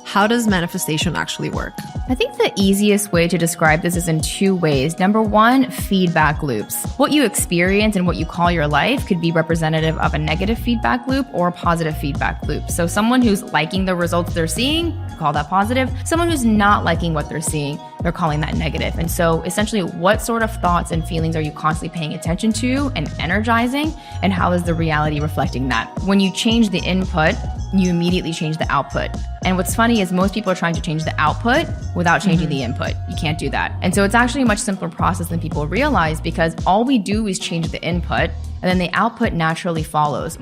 How does manifestation actually work? I think the easiest way to describe this is in two ways. Number one, feedback loops. What you experience and what you call your life could be representative of a negative feedback loop or a positive feedback loop. So someone who's liking the results they're seeing, call that positive. Someone who's not liking what they're seeing, they're calling that negative. And so essentially, what sort of thoughts and feelings are you constantly paying attention to and energizing? And how is the reality reflecting that? When you change the input, you immediately change the output. And what's funny is most people are trying to change the output without changing the input. You can't do that. And so it's actually a much simpler process than people realize, because all we do is change the input and then the output naturally follows.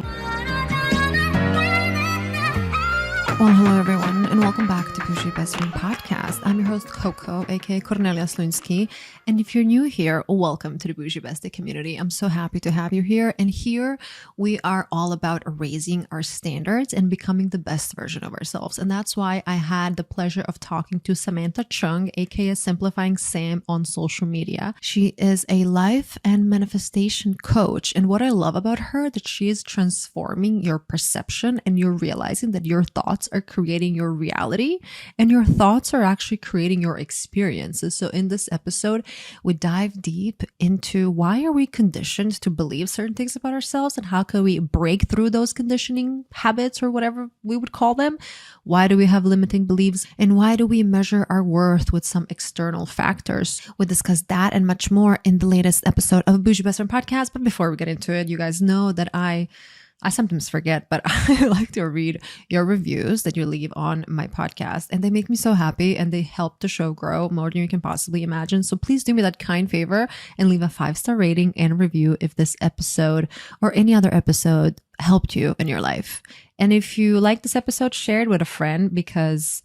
Well, hello everyone, and welcome back to Boujee Best Friend podcast. I'm your host Coco, aka Cornelia Slunsky, and if you're new here, welcome to the Boujee Bestie community. I'm so happy to have you here, and here we are all about raising our standards and becoming the best version of ourselves. And that's why I had the pleasure of talking to Samantha Chung, aka Simplifying Sam, on social media. She is a life and manifestation coach, and what I love about her that she is transforming your perception, and you're realizing that your thoughts are creating your reality and your thoughts are actually creating your experiences. So in this episode, we dive deep into why are we conditioned to believe certain things about ourselves and how can we break through those conditioning habits or whatever we would call them. Why do we have limiting beliefs and why do we measure our worth with some external factors? We discuss that and much more in the latest episode of Boujee Best Friend podcast. But before we get into it, you guys know that I sometimes forget, but I like to read your reviews that you leave on my podcast, and they make me so happy and they help the show grow more than you can possibly imagine. So please do me that kind favor and leave a 5-star rating and review if this episode or any other episode helped you in your life. And if you like this episode, share it with a friend, because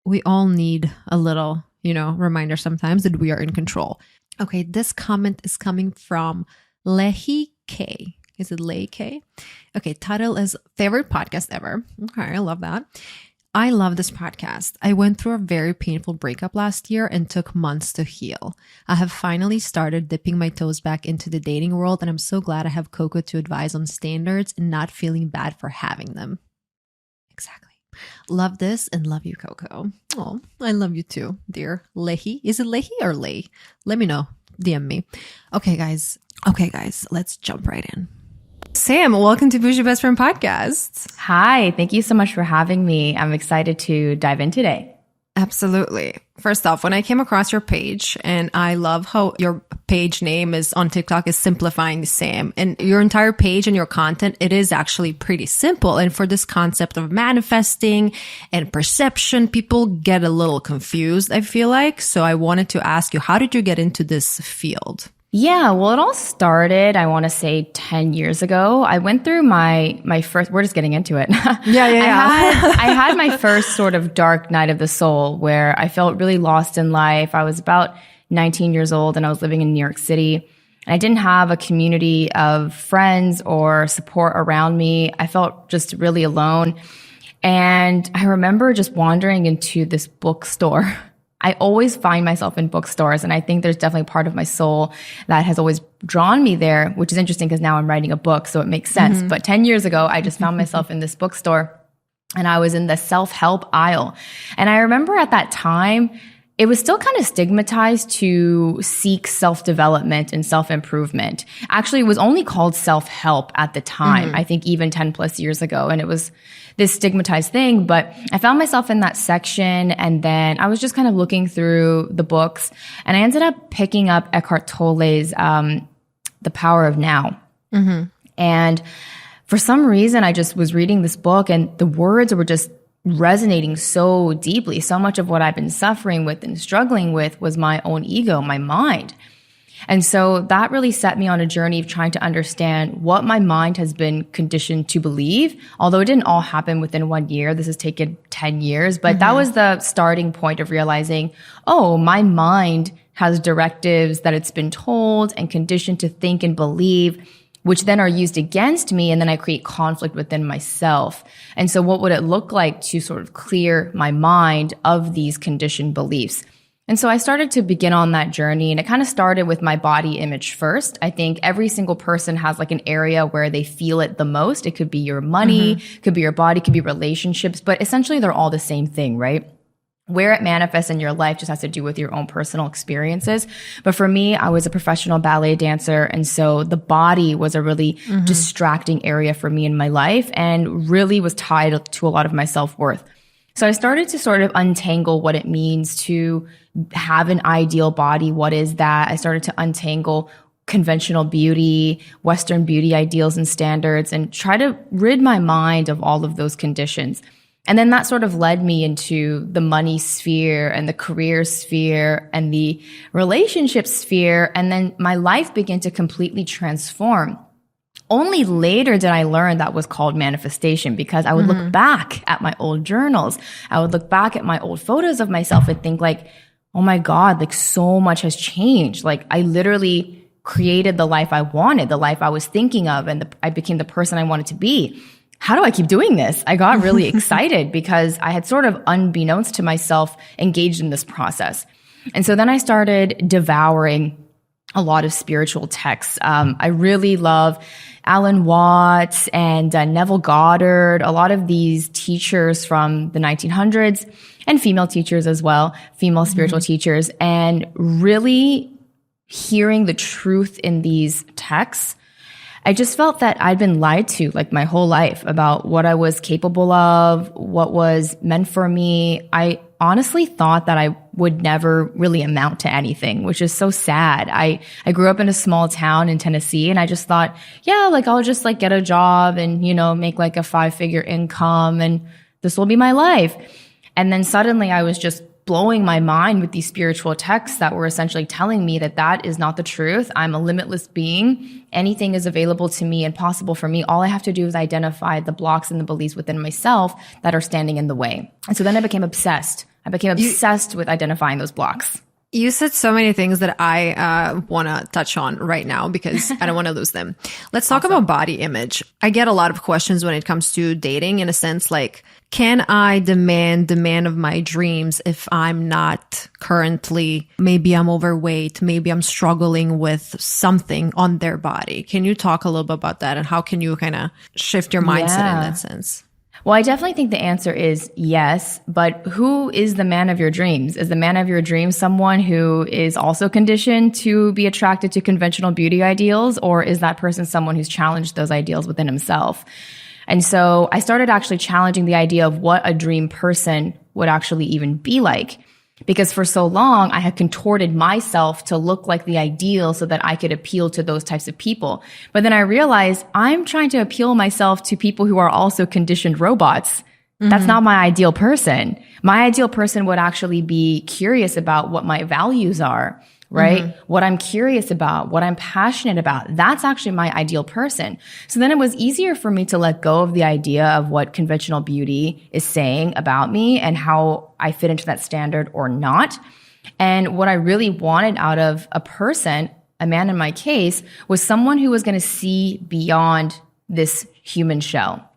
we all need a little, reminder sometimes that we are in control. Okay, this comment is coming from Lehi K. Is it Lay K? Okay, title is Favorite Podcast Ever. Okay, I love that. I love this podcast. I went through a very painful breakup last year and took months to heal. I have finally started dipping my toes back into the dating world, and I'm so glad I have Coco to advise on standards and not feeling bad for having them. Exactly. Love this and love you, Coco. Oh, I love you too, dear Lehi. Is it Lehi or Lay? Let me know. DM me. Okay, guys, let's jump right in. Sam, welcome to Boujee Best Friend podcast. Hi, thank you so much for having me. I'm excited to dive in today. Absolutely. First off, when I came across your page, and I love how your page name is on TikTok is Simplifying Sam, and your entire page and your content, it is actually pretty simple. And for this concept of manifesting and perception, people get a little confused, I feel like. So I wanted to ask you, how did you get into this field? Yeah, well, it all started, I want to say 10 years ago. I went through my first, we're just getting into it. Yeah. I had my first sort of dark night of the soul where I felt really lost in life. I was about 19 years old and I was living in New York City. And I didn't have a community of friends or support around me. I felt just really alone. And I remember just wandering into this bookstore. I always find myself in bookstores, and I think there's definitely part of my soul that has always drawn me there, which is interesting because now I'm writing a book, so it makes sense. Mm-hmm. But 10 years ago, I just found myself in this bookstore, and I was in the self-help aisle. And I remember at that time, it was still kind of stigmatized to seek self-development and self-improvement. Actually, it was only called self-help at the time, I think even 10 plus years ago. And it was this stigmatized thing, but I found myself in that section. And then I was just kind of looking through the books, and I ended up picking up Eckhart Tolle's The Power of Now. Mm-hmm. And for some reason, I just was reading this book, and the words were just resonating so deeply. So much of what I've been suffering with and struggling with was my own ego, my mind. And so that really set me on a journey of trying to understand what my mind has been conditioned to believe. Although it didn't all happen within 1 year. This has taken 10 years. But that was the starting point of realizing, oh, my mind has directives that it's been told and conditioned to think and believe, which then are used against me, and then I create conflict within myself. And so what would it look like to sort of clear my mind of these conditioned beliefs? And so I started to begin on that journey, and it kind of started with my body image first. I think every single person has like an area where they feel it the most. It could be your money, could be your body, could be relationships, but essentially they're all the same thing, right? Where it manifests in your life just has to do with your own personal experiences. But for me, I was a professional ballet dancer. And so the body was a really distracting area for me in my life and really was tied to a lot of my self-worth. So I started to sort of untangle what it means to have an ideal body. What is that? I started to untangle conventional beauty, Western beauty ideals and standards, and try to rid my mind of all of those conditions. And then that sort of led me into the money sphere and the career sphere and the relationship sphere. And then my life began to completely transform. Only later did I learn that was called manifestation, because I would look back at my old journals. I would look back at my old photos of myself and think like, oh my God, like so much has changed. Like I literally created the life I wanted, the life I was thinking of, and I became the person I wanted to be. How do I keep doing this? I got really excited because I had sort of unbeknownst to myself engaged in this process. And so then I started devouring a lot of spiritual texts. I really love Alan Watts and Neville Goddard, a lot of these teachers from the 1900s and female teachers as well, female spiritual teachers, and really hearing the truth in these texts. I just felt that I'd been lied to like my whole life about what I was capable of, what was meant for me. I honestly thought that I would never really amount to anything, which is so sad. I grew up in a small town in Tennessee, and I just thought, yeah, like I'll just like get a job and, you know, make like a 5-figure income and this will be my life. And then suddenly I was just blowing my mind with these spiritual texts that were essentially telling me that that is not the truth. I'm a limitless being. Anything is available to me and possible for me. All I have to do is identify the blocks and the beliefs within myself that are standing in the way. And so then I became obsessed. I became obsessed with identifying those blocks. You said so many things that I want to touch on right now because I don't want to lose them. Let's talk about body image. I get a lot of questions when it comes to dating, in a sense, like, can I demand the man of my dreams if I'm not currently, maybe I'm overweight, maybe I'm struggling with something on their body? Can you talk a little bit about that, and how can you kind of shift your mindset in that sense? Well, I definitely think the answer is yes, but who is the man of your dreams? Is the man of your dreams someone who is also conditioned to be attracted to conventional beauty ideals, or is that person someone who's challenged those ideals within himself? And so I started actually challenging the idea of what a dream person would actually even be like. Because for so long, I had contorted myself to look like the ideal so that I could appeal to those types of people. But then I realized I'm trying to appeal myself to people who are also conditioned robots. That's not my ideal person. My ideal person would actually be curious about what my values are, right? What I'm curious about, what I'm passionate about. That's actually my ideal person. So then it was easier for me to let go of the idea of what conventional beauty is saying about me and how I fit into that standard or not. And what I really wanted out of a person, a man in my case, was someone who was going to see beyond this human shell.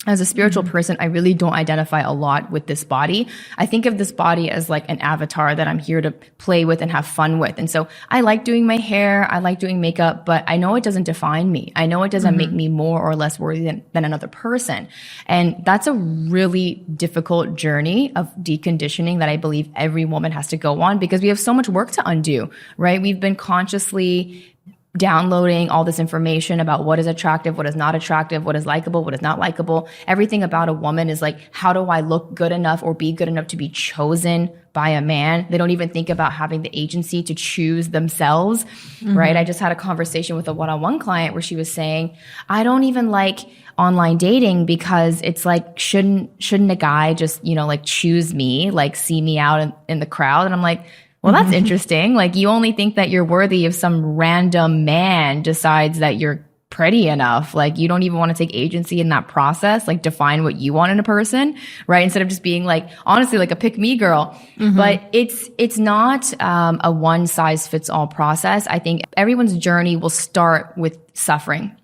As a spiritual person, I really don't identify a lot with this body. I think of this body as like an avatar that I'm here to play with and have fun with. And so I like doing my hair, I like doing makeup, but I know it doesn't define me. I know it doesn't make me more or less worthy than another person. And that's a really difficult journey of deconditioning that I believe every woman has to go on, because we have so much work to undo, right? We've been consciously downloading all this information about what is attractive, what is not attractive, what is likable, what is not likable. Everything about a woman is like, how do I look good enough or be good enough to be chosen by a man? They don't even think about having the agency to choose themselves, right? I just had a conversation with a one-on-one client where she was saying, I don't even like online dating because it's like, shouldn't a guy just, you know, like choose me, like see me out in the crowd? And I'm like, well, that's interesting. Like, you only think that you're worthy if some random man decides that you're pretty enough. Like, you don't even want to take agency in that process, like define what you want in a person, right? Instead of just being like, honestly, like a pick me girl. But it's not a one size fits all process. I think everyone's journey will start with suffering,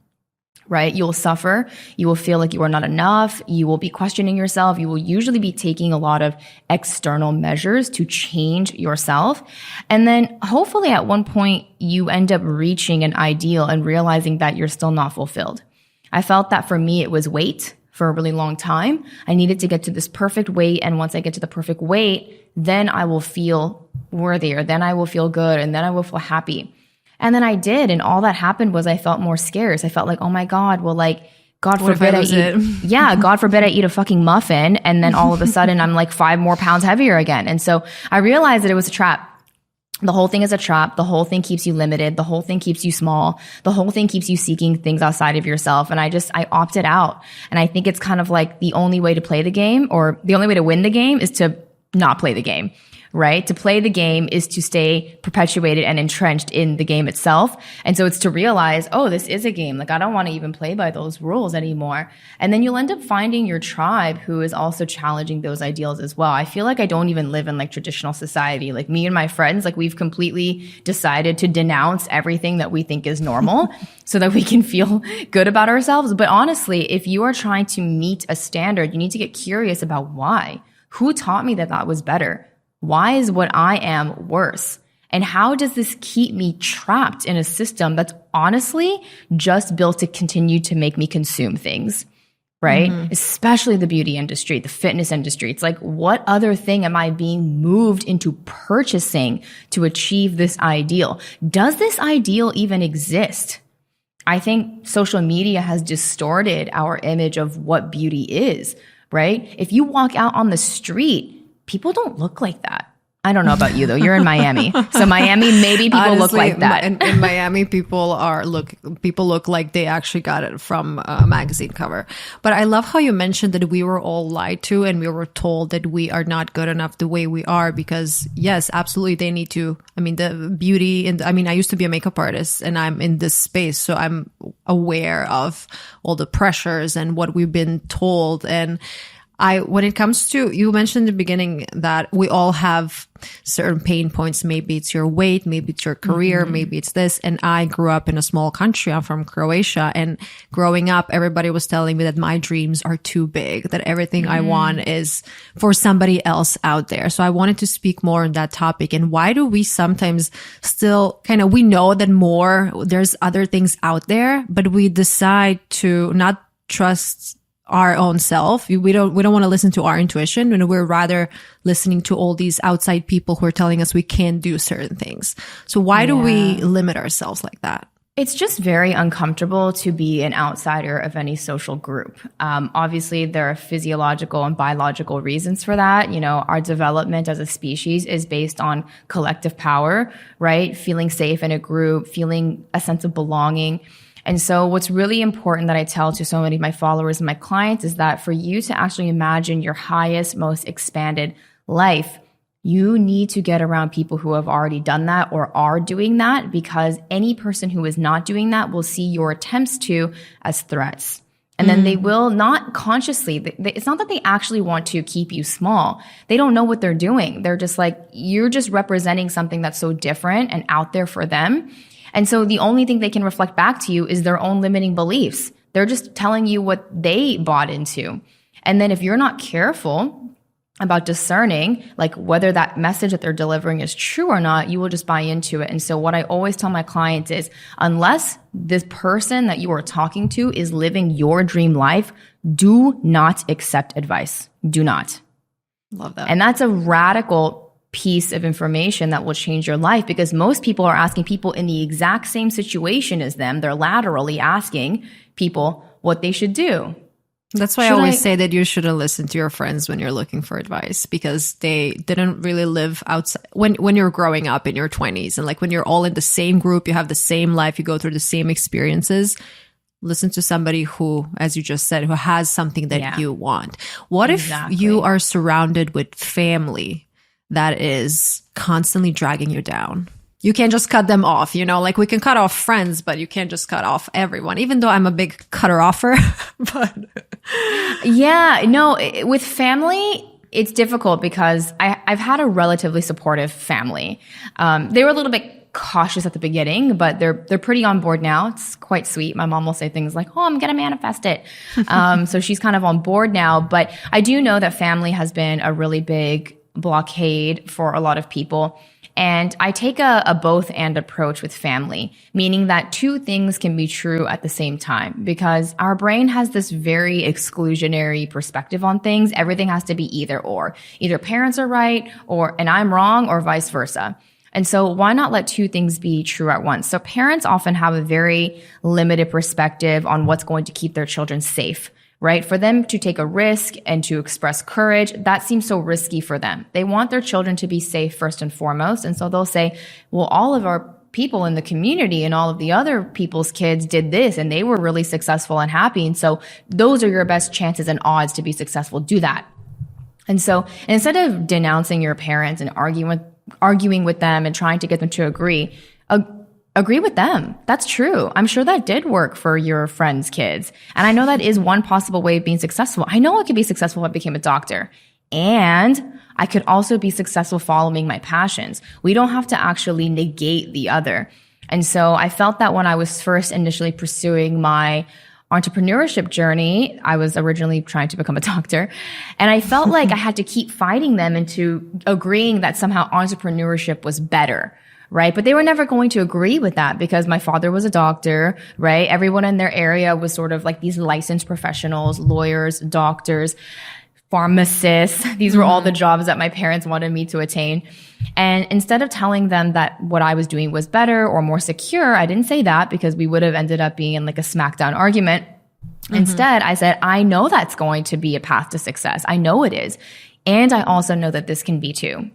right? You will suffer. You will feel like you are not enough. You will be questioning yourself. You will usually be taking a lot of external measures to change yourself. And then hopefully at one point you end up reaching an ideal and realizing that you're still not fulfilled. I felt that for me, it was weight for a really long time. I needed to get to this perfect weight. And once I get to the perfect weight, then I will feel worthier. Then I will feel good. And then I will feel happy. And then I did. And all that happened was I felt more scarce. I felt like, oh my God, well, like, God forbid I eat, God forbid I eat a fucking muffin. And then all of a sudden I'm like 5 more pounds heavier again. And so I realized that it was a trap. The whole thing is a trap. The whole thing keeps you limited. The whole thing keeps you small. The whole thing keeps you seeking things outside of yourself. And I opted out. And I think it's kind of like the only way to play the game, or the only way to win the game, is to not play the game. Right? To play the game is to stay perpetuated and entrenched in the game itself. And so it's to realize, oh, this is a game. Like, I don't want to even play by those rules anymore. And then you'll end up finding your tribe who is also challenging those ideals as well. I feel like I don't even live in like traditional society. Like me and my friends, like we've completely decided to denounce everything that we think is normal so that we can feel good about ourselves. But honestly, if you are trying to meet a standard, you need to get curious about why. Who taught me that that was better? Why is what I am worse? And how does this keep me trapped in a system that's honestly just built to continue to make me consume things, right? Mm-hmm. Especially the beauty industry, the fitness industry. It's like, what other thing am I being moved into purchasing to achieve this ideal? Does this ideal even exist? I think social media has distorted our image of what beauty is, right? If you walk out on the street, people don't look like that. I don't know about you though. You're in Miami. So Miami, maybe people honestly look like that. In Miami, people look like they actually got it from a magazine cover. But I love how you mentioned that we were all lied to and we were told that we are not good enough the way we are, because yes, absolutely. They need to, the beauty and I used to be a makeup artist and I'm in this space. So I'm aware of all the pressures and what we've been told. And when it comes to, you mentioned in the beginning that we all have certain pain points. Maybe it's your weight, maybe it's your career, mm-hmm. maybe it's this. And I grew up in a small country. I'm from Croatia. And growing up, everybody was telling me that my dreams are too big, that everything mm-hmm. I want is for somebody else out there. So I wanted to speak more on that topic. And why do we sometimes still we know that there's other things out there, but we decide to not trust our own self. We don't want to listen to our intuition, and we're rather listening to all these outside people who are telling us we can't do certain things. So why do we limit ourselves like that? It's just very uncomfortable to be an outsider of any social group. Obviously, there are physiological and biological reasons for that. Our development as a species is based on collective power, right? Feeling safe in a group, feeling a sense of belonging. And so what's really important that I tell to so many of my followers and my clients is that for you to actually imagine your highest, most expanded life, you need to get around people who have already done that or are doing that, because any person who is not doing that will see your attempts to as threats. And then they will not consciously, it's not that they actually want to keep you small. They don't know what they're doing. They're just like, you're just representing something that's so different and out there for them. And so the only thing they can reflect back to you is their own limiting beliefs. They're just telling you what they bought into. And then if you're not careful about discerning, like whether that message that they're delivering is true or not, you will just buy into it. And so what I always tell my clients is, unless this person that you are talking to is living your dream life, do not accept advice. Do not. Love that. And that's a radical piece of information that will change your life, because most people are asking people in the exact same situation as them. They're laterally asking people what they should do. That's why I always say that you shouldn't listen to your friends when you're looking for advice, because they didn't really live outside when you're growing up in your 20s, and like when you're all in the same group, you have the same life, you go through the same experiences. Listen to somebody who, as you just said, who has something that you want. What if you are surrounded with family that is constantly dragging you down? You can't just cut them off, like we can cut off friends, but you can't just cut off everyone, even though I'm a big cutter offer. But with family, it's difficult because I've had a relatively supportive family. They were a little bit cautious at the beginning, but they're pretty on board now. It's quite sweet. My mom will say things like, "Oh, I'm going to manifest it." So she's kind of on board now. But I do know that family has been a really big blockade for a lot of people. And I take a both and approach with family, meaning that two things can be true at the same time, because our brain has this very exclusionary perspective on things. Everything has to be either or. Either parents are right and I'm wrong, or vice versa. And so why not let two things be true at once? So parents often have a very limited perspective on what's going to keep their children safe. Right? For them to take a risk and to express courage, that seems so risky for them. They want their children to be safe first and foremost. And so they'll say, well, all of our people in the community and all of the other people's kids did this and they were really successful and happy. And so those are your best chances and odds to be successful. Do that. And so instead of denouncing your parents and arguing with them and trying to get them to agree with them. That's true. I'm sure that did work for your friends' kids. And I know that is one possible way of being successful. I know I could be successful if I became a doctor. And I could also be successful following my passions. We don't have to actually negate the other. And so I felt that when I was first initially pursuing my entrepreneurship journey, I was originally trying to become a doctor. And I felt like I had to keep fighting them into agreeing that somehow entrepreneurship was better. Right. But they were never going to agree with that because my father was a doctor, right? Everyone in their area was sort of like these licensed professionals, lawyers, doctors, pharmacists. These were all the jobs that my parents wanted me to attain. And instead of telling them that what I was doing was better or more secure, I didn't say that because we would have ended up being in like a smackdown argument. Instead, I said, I know that's going to be a path to success. I know it is. And I also know that this can be too.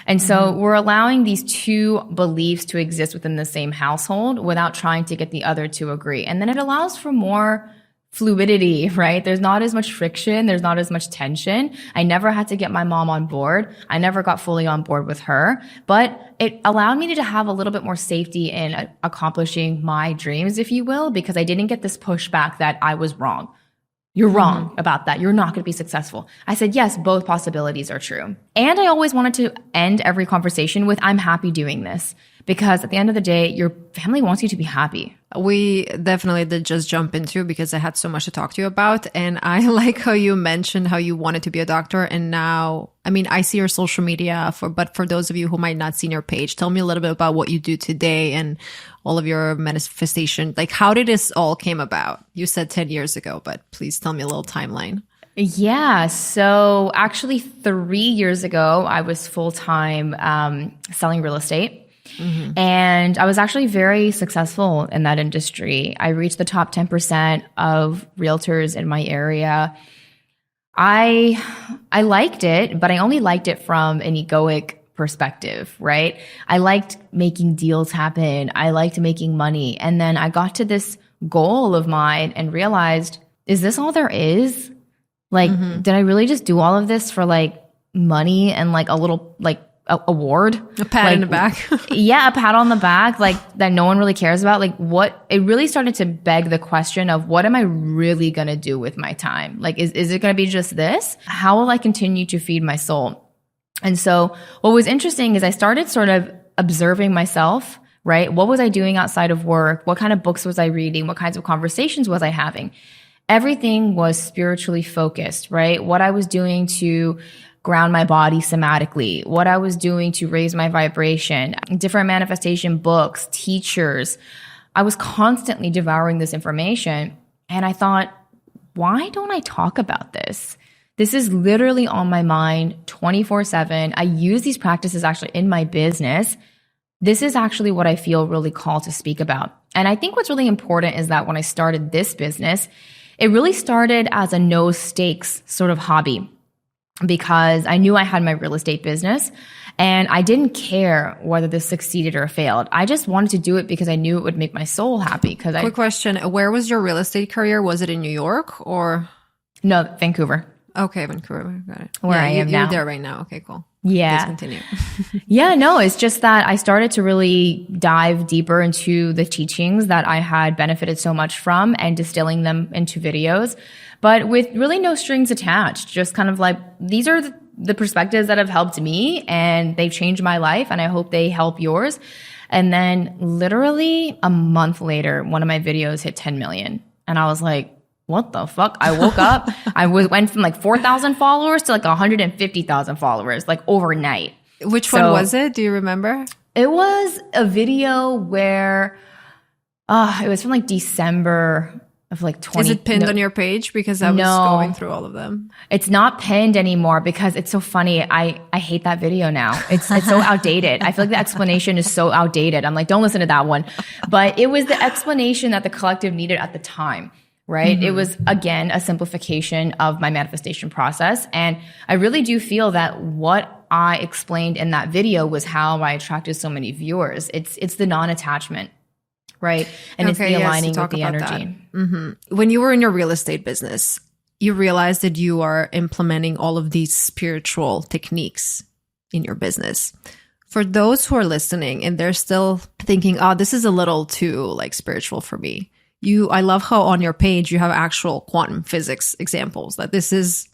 And so we're allowing these two beliefs to exist within the same household without trying to get the other to agree. And then it allows for more fluidity, right? There's not as much friction. There's not as much tension. I never had to get my mom on board. I never got fully on board with her, but it allowed me to have a little bit more safety in accomplishing my dreams, if you will, because I didn't get this pushback that I was wrong. You're wrong about that. You're not going to be successful. I said, yes, both possibilities are true. And I always wanted to end every conversation with, I'm happy doing this. Because at the end of the day, your family wants you to be happy. We definitely did just jump into because I had so much to talk to you about. And I like how you mentioned how you wanted to be a doctor. And now, I mean, I see your social media, but for those of you who might not see your page, tell me a little bit about what you do today and all of your manifestation. Like, how did this all came about? You said 10 years ago, but please tell me a little timeline. Yeah. So actually 3 years ago, I was full-time selling real estate. And I was actually very successful in that industry. I reached the top 10% of realtors in my area. I liked it, but I only liked it from an egoic perspective, right? I liked making deals happen. I liked making money. And then I got to this goal of mine and realized, is this all there is? Like, did I really just do all of this for like money and like a little like award, a pat in the back? Yeah, a pat on the back, like that no one really cares about. Like, what it really started to beg the question of, what am I really going to do with my time? Like, is it going to be just this? How will I continue to feed my soul? And so what was interesting is I started sort of observing myself, right? What was I doing outside of work? What kind of books was I reading? What kinds of conversations was I having? Everything was spiritually focused, right? What I was doing to ground my body somatically, what I was doing to raise my vibration, different manifestation books, teachers. I was constantly devouring this information. And I thought, why don't I talk about this? This is literally on my mind 24/7. I use these practices actually in my business. This is actually what I feel really called to speak about. And I think what's really important is that when I started this business, it really started as a no stakes sort of hobby, because I knew I had my real estate business and I didn't care whether this succeeded or failed. I just wanted to do it because I knew it would make my soul happy. Quick question. Where was your real estate career? Was it in New York or? No, Vancouver. Okay, Vancouver. Got it. Where I am now. You're there right now. Okay, cool. Yeah. Please continue. Yeah, no, it's just that I started to really dive deeper into the teachings that I had benefited so much from and distilling them into videos, but with really no strings attached. Just kind of like, these are the perspectives that have helped me and they've changed my life and I hope they help yours. And then literally a month later, one of my videos hit 10 million. And I was like, what the fuck? I woke up, went from like 4,000 followers to like 150,000 followers, like overnight. Which one was it? Do you remember? It was a video where it was from like December of like 20. Is it pinned on your page? Because I was going through all of them. It's not pinned anymore because it's so funny. I hate that video now. It's so outdated. I feel like the explanation is so outdated. I'm like, don't listen to that one. But it was the explanation that the collective needed at the time. Right? It was, again, a simplification of my manifestation process. And I really do feel that what I explained in that video was how I attracted so many viewers. It's the non-attachment, right? And it's the aligning with the energy. When you were in your real estate business, you realized that you are implementing all of these spiritual techniques in your business. For those who are listening and they're still thinking, oh, this is a little too like spiritual for me. I love how on your page you have actual quantum physics examples that this is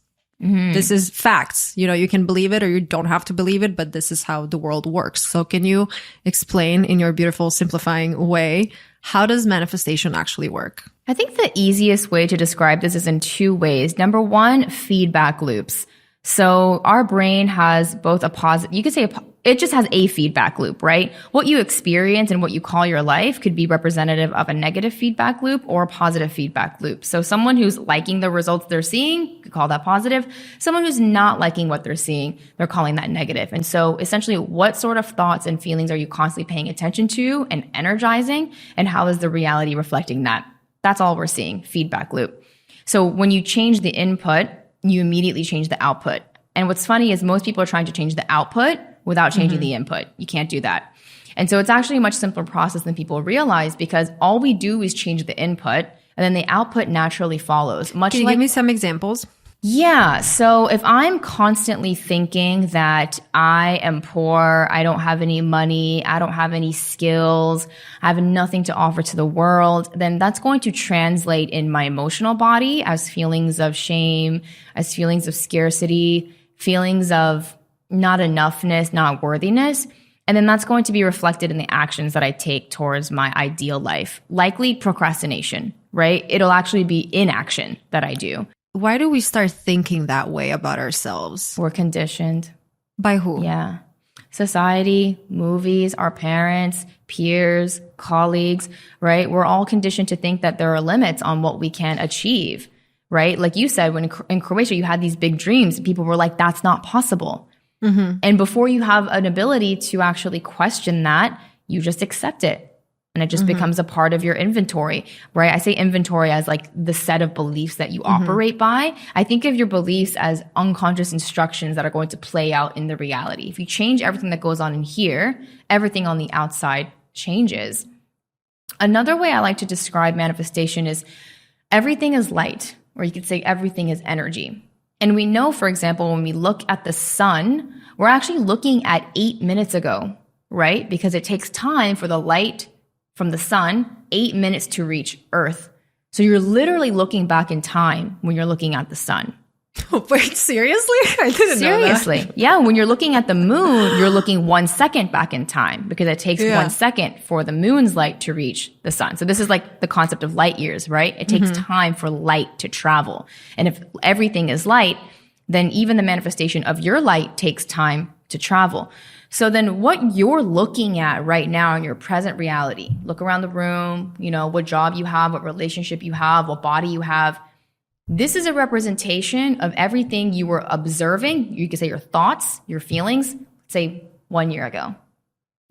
facts. You know, you can believe it or you don't have to believe it, but this is how the world works. So can you explain in your beautiful simplifying way, how does manifestation actually work? I think the easiest way to describe this is in two ways. Number one, feedback loops. So our brain has both a positive, you could say it just has a feedback loop, right? What you experience and what you call your life could be representative of a negative feedback loop or a positive feedback loop. So someone who's liking the results they're seeing, you could call that positive. Someone who's not liking what they're seeing, they're calling that negative. And so essentially, what sort of thoughts and feelings are you constantly paying attention to and energizing? And how is the reality reflecting that? That's all we're seeing, feedback loop. So when you change the input, you immediately change the output. And what's funny is most people are trying to change the output without changing the input. You can't do that. And so it's actually a much simpler process than people realize because all we do is change the input and then the output naturally follows. Can you give me some examples? Yeah. So if I'm constantly thinking that I am poor, I don't have any money, I don't have any skills, I have nothing to offer to the world, then that's going to translate in my emotional body as feelings of shame, as feelings of scarcity, feelings of not enoughness, not worthiness. And then that's going to be reflected in the actions that I take towards my ideal life. Likely procrastination, right? It'll actually be inaction that I do. Why do we start thinking that way about ourselves? We're conditioned. By who? Yeah. Society, movies, our parents, peers, colleagues, right? We're all conditioned to think that there are limits on what we can achieve, right? Like you said, when in Croatia, you had these big dreams, people were like, that's not possible. And before you have an ability to actually question that, you just accept it. And it just becomes a part of your inventory, right? I say inventory as like the set of beliefs that you operate by. I think of your beliefs as unconscious instructions that are going to play out in the reality. If you change everything that goes on in here, everything on the outside changes. Another way I like to describe manifestation is everything is light, or you could say everything is energy. And we know, for example, when we look at the sun, we're actually looking at 8 minutes ago, right? Because it takes time for the light from the sun, 8 minutes to reach Earth. So you're literally looking back in time when you're looking at the sun. Wait, seriously? I didn't know that. Seriously. Yeah, when you're looking at the moon, you're looking 1 second back in time because it takes 1 second for the moon's light to reach the sun. So this is like the concept of light years, right? It takes time for light to travel. And if everything is light, then even the manifestation of your light takes time to travel. So then what you're looking at right now in your present reality, look around the room, you know, what job you have, what relationship you have, what body you have. This is a representation of everything you were observing. You could say your thoughts, your feelings, say 1 year ago,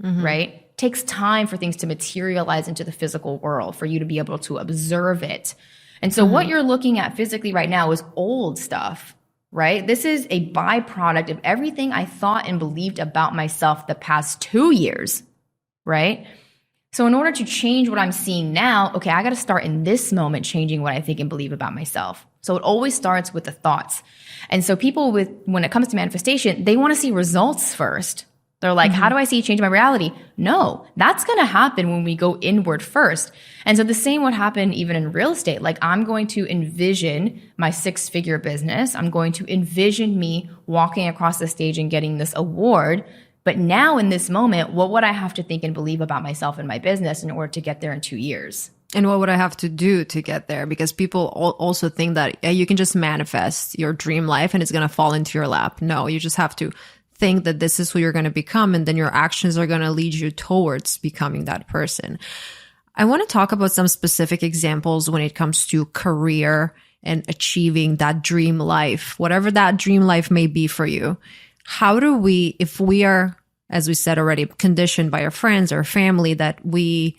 right? It takes time for things to materialize into the physical world, for you to be able to observe it. And so what you're looking at physically right now is old stuff, right? This is a byproduct of everything I thought and believed about myself the past 2 years, right? So in order to change what I'm seeing now, okay, I got to start in this moment changing what I think and believe about myself. So it always starts with the thoughts. And so people when it comes to manifestation, they want to see results first. They're like, how do I see change my reality? No, that's going to happen when we go inward first. And so the same would happen even in real estate. Like I'm going to envision my 6-figure business. I'm going to envision me walking across the stage and getting this award. But now in this moment, what would I have to think and believe about myself and my business in order to get there in 2 years? And what would I have to do to get there? Because people also think that you can just manifest your dream life and it's going to fall into your lap. No, you just have to think that this is who you're going to become, and then your actions are going to lead you towards becoming that person. I want to talk about some specific examples when it comes to career and achieving that dream life, whatever that dream life may be for you. How do we, if we are, as we said already, conditioned by our friends or family that we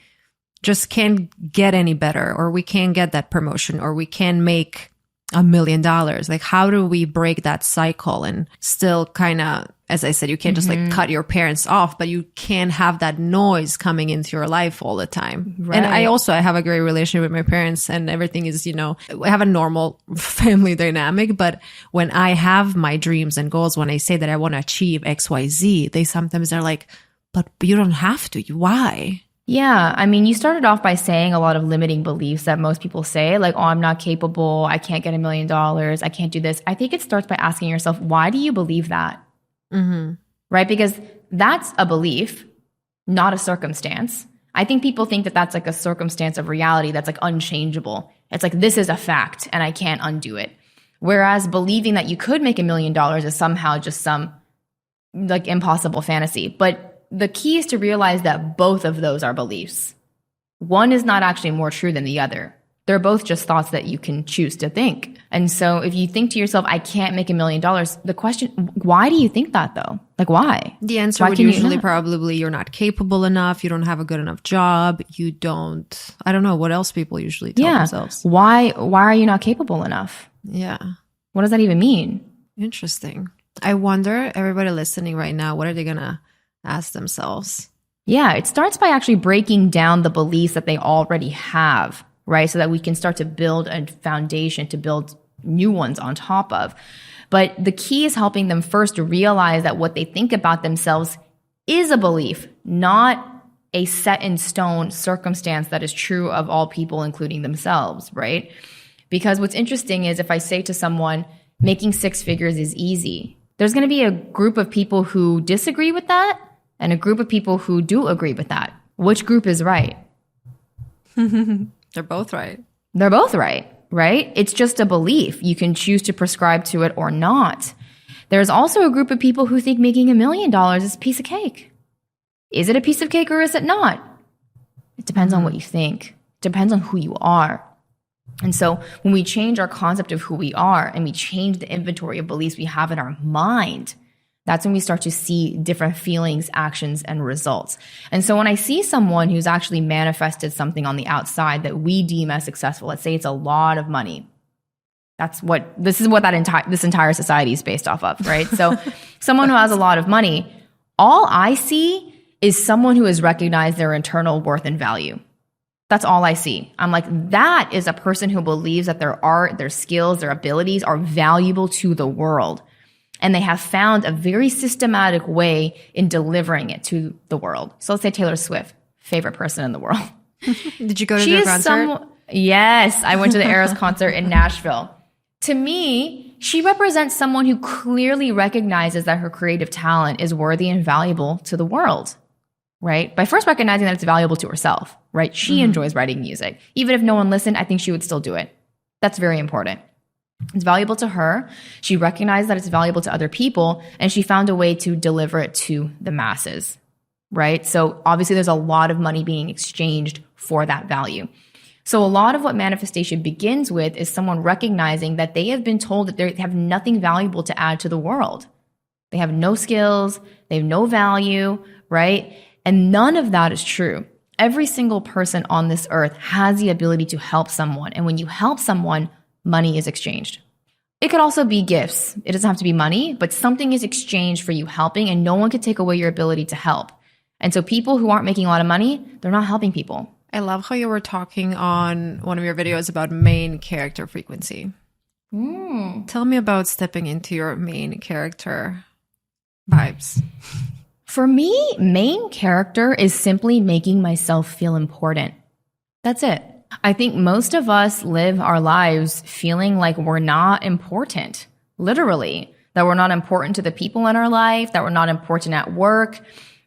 just can't get any better, or we can't get that promotion, or we can't make $1 million. Like, how do we break that cycle and still kind of, as I said, you can't just like cut your parents off, but you can't have that noise coming into your life all the time. Right. And I have a great relationship with my parents, and everything is, I have a normal family dynamic. But when I have my dreams and goals, when I say that I want to achieve X, Y, Z, they sometimes are like, but you don't have to. Why? Yeah. I mean, you started off by saying a lot of limiting beliefs that most people say, like, oh, I'm not capable. I can't get $1 million. I can't do this. I think it starts by asking yourself, why do you believe that? Mm-hmm. Right? Because that's a belief, not a circumstance. I think people think that that's like a circumstance of reality that's like unchangeable. It's like, this is a fact and I can't undo it. Whereas believing that you could make $1 million is somehow just some like impossible fantasy. But the key is to realize that both of those are beliefs. One is not actually more true than the other. They're both just thoughts that you can choose to think. And so if you think to yourself, I can't make $1 million, the question, why do you think that though? Like, why? The answer would usually probably you're not capable enough. You don't have a good enough job. You don't, I don't know what else people usually tell themselves. Why are you not capable enough? Yeah. What does that even mean? Interesting. I wonder, everybody listening right now, what are they going to ask themselves? Yeah, it starts by actually breaking down the beliefs that they already have, right? So that we can start to build a foundation to build new ones on top of. But the key is helping them first realize that what they think about themselves is a belief, not a set in stone circumstance that is true of all people, including themselves, right? Because what's interesting is if I say to someone, making 6 figures is easy, there's going to be a group of people who disagree with that and a group of people who do agree with that. Which group is right? They're both right. They're both right, right? It's just a belief. You can choose to prescribe to it or not. There's also a group of people who think making $1 million is a piece of cake. Is it a piece of cake or is it not? It depends on what you think. It depends on who you are. And so when we change our concept of who we are and we change the inventory of beliefs we have in our mind, that's when we start to see different feelings, actions, and results. And so when I see someone who's actually manifested something on the outside that we deem as successful, let's say it's a lot of money. This is what this entire society is based off of, right? So someone who has a lot of money, all I see is someone who has recognized their internal worth and value. That's all I see. I'm like, that is a person who believes that their art, their skills, their abilities are valuable to the world. And they have found a very systematic way in delivering it to the world. So let's say Taylor Swift, favorite person in the world. Did you go to their concert? Yes, I went to the Eras concert in Nashville. To me, she represents someone who clearly recognizes that her creative talent is worthy and valuable to the world, right? By first recognizing that it's valuable to herself, right? She enjoys writing music. Even if no one listened, I think she would still do it. That's very important. It's valuable to her. She recognized that it's valuable to other people, and she found a way to deliver it to the masses, right? So obviously there's a lot of money being exchanged for that value. So a lot of what manifestation begins with is someone recognizing that they have been told that they have nothing valuable to add to the world. They have no skills, they have no value, right? And none of that is true. Every single person on this earth has the ability to help someone. And when you help someone, money is exchanged. It could also be gifts. It doesn't have to be money, but something is exchanged for you helping, and no one can take away your ability to help. And so people who aren't making a lot of money, they're not helping people. I love how you were talking on one of your videos about main character frequency. Tell me about stepping into your main character vibes. For me, main character is simply making myself feel important. That's it. I think most of us live our lives feeling like we're not important, literally. that we're not important to the people in our life, that we're not important at work.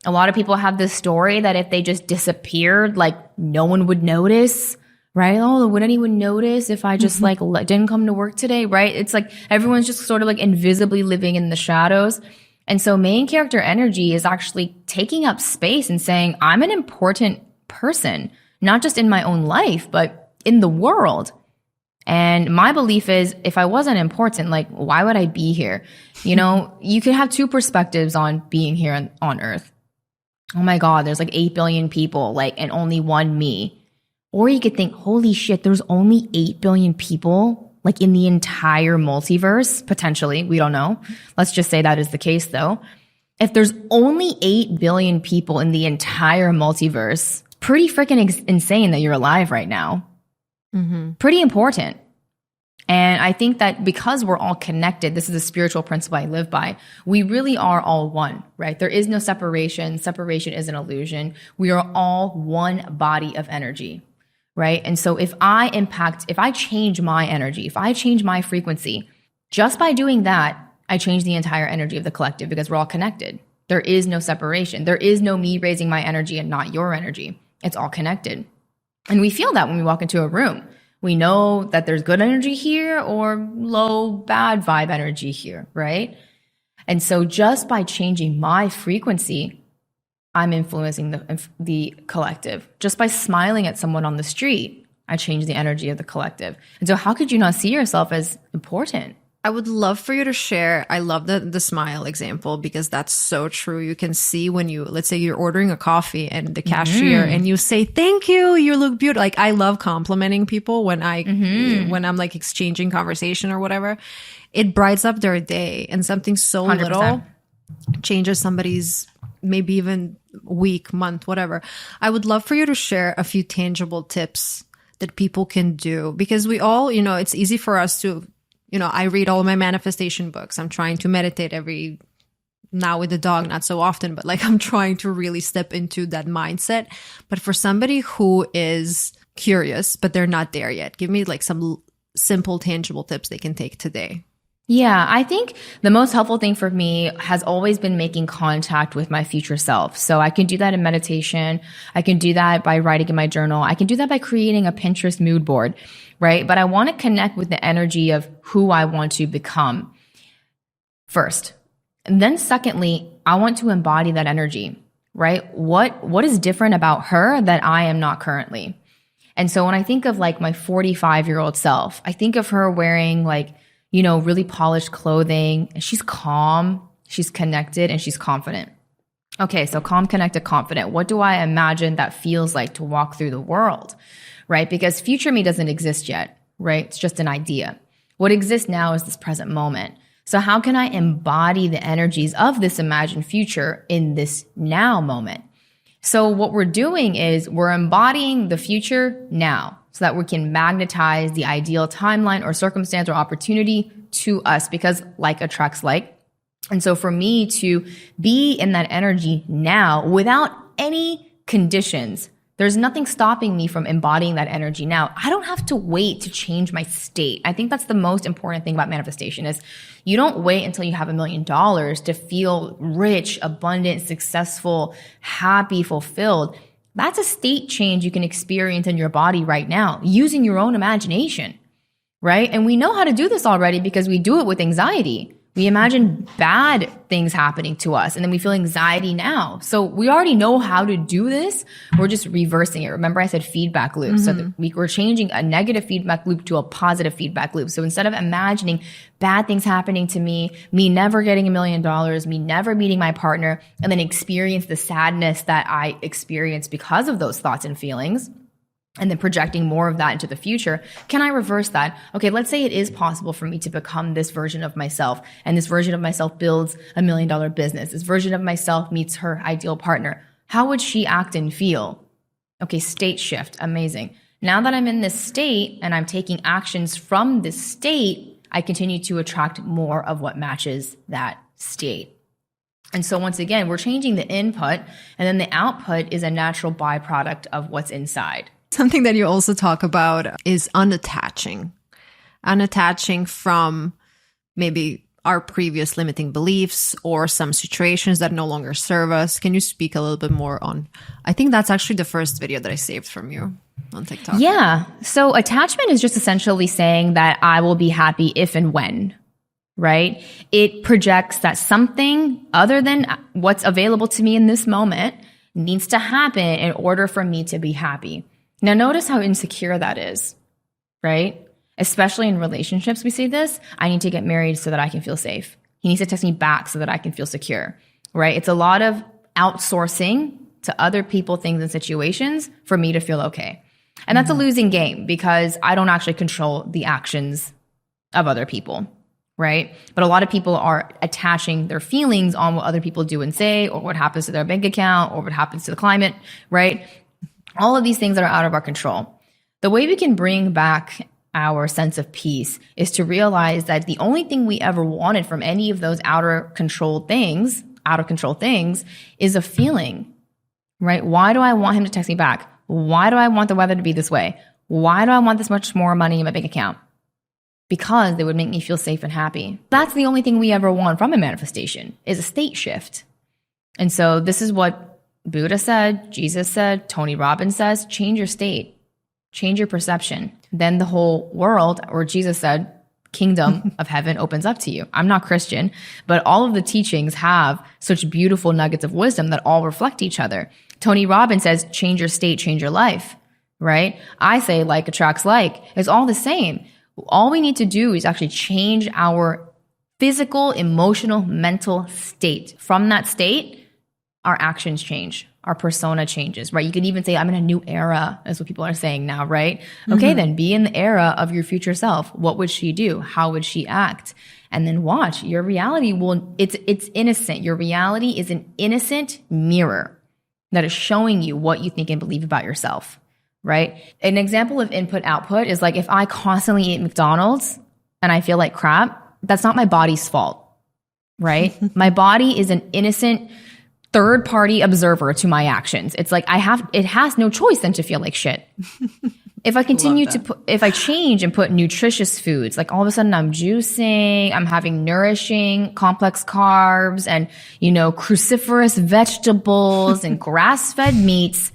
A lot of people have this story that if they just disappeared, like no one would notice, right? Oh, would anyone notice if I just didn't come to work today, right? It's like everyone's just sort of like invisibly living in the shadows. And so main character energy is actually taking up space and saying, I'm an important person, not just in my own life, but in the world. And my belief is if I wasn't important, like, why would I be here? You know, you could have two perspectives on being here on Earth. Oh my God, there's like 8 billion people, like, and only one me. Or you could think, holy shit, there's only 8 billion people, like in the entire multiverse, potentially. We don't know. Let's just say that is the case though. If there's only 8 billion people in the entire multiverse, pretty freaking insane that you're alive right now. Pretty important. And I think that because we're all connected, this is a spiritual principle I live by, we really are all one, right? There is no separation. Separation is an illusion. We are all one body of energy, right? And so if I change my energy, if I change my frequency, just by doing that, I change the entire energy of the collective because we're all connected. There is no separation. There is no me raising my energy and not your energy. It's all connected. And we feel that when we walk into a room. We know that there's good energy here or low, bad vibe energy here, right? And so just by changing my frequency, I'm influencing the collective. Just by smiling at someone on the street, I change the energy of the collective. And so how could you not see yourself as important? I would love for you to share. I love the smile example because that's so true. You can see when let's say you're ordering a coffee and the cashier and you say, thank you, you look beautiful. Like I love complimenting people when when I'm like exchanging conversation or whatever. It brightens up their day, and something so 100%. Little changes somebody's maybe even week, month, whatever. I would love for you to share a few tangible tips that people can do because we all, it's easy for us to, I read all my manifestation books. I'm trying to meditate now with the dog, not so often, but like I'm trying to really step into that mindset. But for somebody who is curious, but they're not there yet, give me like some simple, tangible tips they can take today. Yeah, I think the most helpful thing for me has always been making contact with my future self. So I can do that in meditation. I can do that by writing in my journal. I can do that by creating a Pinterest mood board, right? But I want to connect with the energy of who I want to become first. And then secondly, I want to embody that energy, right? What is different about her that I am not currently? And so when I think of like my 45-year-old self, I think of her wearing like, really polished clothing. She's calm, she's connected, and she's confident. Okay, so calm, connected, confident. What do I imagine that feels like to walk through the world, right? Because future me doesn't exist yet, right? It's just an idea. What exists now is this present moment. So how can I embody the energies of this imagined future in this now moment? So what we're doing is we're embodying the future now, so that we can magnetize the ideal timeline or circumstance or opportunity to us because like attracts like. And so for me to be in that energy now without any conditions, there's nothing stopping me from embodying that energy now. I don't have to wait to change my state. I think that's the most important thing about manifestation is you don't wait until you have $1 million to feel rich, abundant, successful, happy, fulfilled. That's a state change you can experience in your body right now using your own imagination, right? And we know how to do this already because we do it with anxiety. We imagine bad things happening to us and then we feel anxiety now. So we already know how to do this. We're just reversing it. Remember I said feedback loop. So that we're changing a negative feedback loop to a positive feedback loop. So instead of imagining bad things happening to me never getting $1 million, me never meeting my partner, and then experience the sadness that I experience because of those thoughts and feelings, and then projecting more of that into the future, can I reverse that? Okay, let's say it is possible for me to become this version of myself, and this version of myself builds $1 million business. This version of myself meets her ideal partner. How would she act and feel? Okay, state shift, amazing. Now that I'm in this state and I'm taking actions from this state, I continue to attract more of what matches that state. And so once again, we're changing the input, and then the output is a natural byproduct of what's inside. Something that you also talk about is unattaching from maybe our previous limiting beliefs or some situations that no longer serve us. Can you speak a little bit more on, I think that's actually the first video that I saved from you on TikTok. Yeah. So attachment is just essentially saying that I will be happy if and when, right? It projects that something other than what's available to me in this moment needs to happen in order for me to be happy. Now, notice how insecure that is, right? Especially in relationships, we say this, I need to get married so that I can feel safe. He needs to text me back so that I can feel secure, right? It's a lot of outsourcing to other people, things, and situations for me to feel okay. And that's a losing game because I don't actually control the actions of other people, right? But a lot of people are attaching their feelings on what other people do and say, or what happens to their bank account, or what happens to the climate, right? All of these things that are out of our control. The way we can bring back our sense of peace is to realize that the only thing we ever wanted from any of those out of control things is a feeling, right? Why do I want him to text me back? Why do I want the weather to be this way? Why do I want this much more money in my bank account? Because they would make me feel safe and happy. That's the only thing we ever want from a manifestation is a state shift. And so this is what Buddha said, Jesus said, Tony Robbins says, change your state, change your perception. Then the whole world, or Jesus said, kingdom of heaven opens up to you. I'm not Christian, but all of the teachings have such beautiful nuggets of wisdom that all reflect each other. Tony Robbins says, change your state, change your life, right? I say like attracts like. It's all the same. All we need to do is actually change our physical, emotional, mental state. From that state, our actions change. Our persona changes, right? You could even say, I'm in a new era, is what people are saying now, right? Okay, then be in the era of your future self. What would she do? How would she act? And then watch. Your reality it's innocent. Your reality is an innocent mirror that is showing you what you think and believe about yourself, right? An example of input-output is like if I constantly eat McDonald's and I feel like crap, that's not my body's fault, right? My body is an innocent third-party observer to my actions. It's like it has no choice than to feel like shit. If I continue if I change and put nutritious foods, like all of a sudden I'm juicing, I'm having nourishing complex carbs and, cruciferous vegetables and grass-fed meats,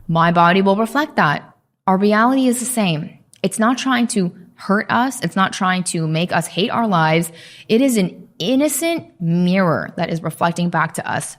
my body will reflect that. Our reality is the same. It's not trying to hurt us. It's not trying to make us hate our lives. It is an innocent mirror that is reflecting back to us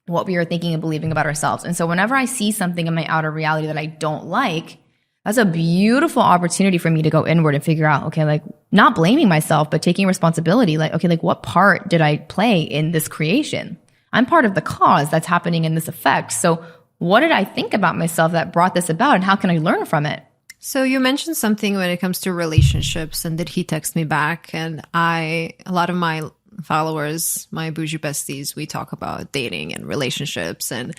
what we are thinking and believing about ourselves. And so whenever I see something in my outer reality that I don't like, that's a beautiful opportunity for me to go inward and figure out, okay, like not blaming myself, but taking responsibility. Like, okay, like what part did I play in this creation? I'm part of the cause that's happening in this effect. So what did I think about myself that brought this about and how can I learn from it? So you mentioned something when it comes to relationships and did he text me back? And a lot of my followers, my Boujee besties, we talk about dating and relationships. And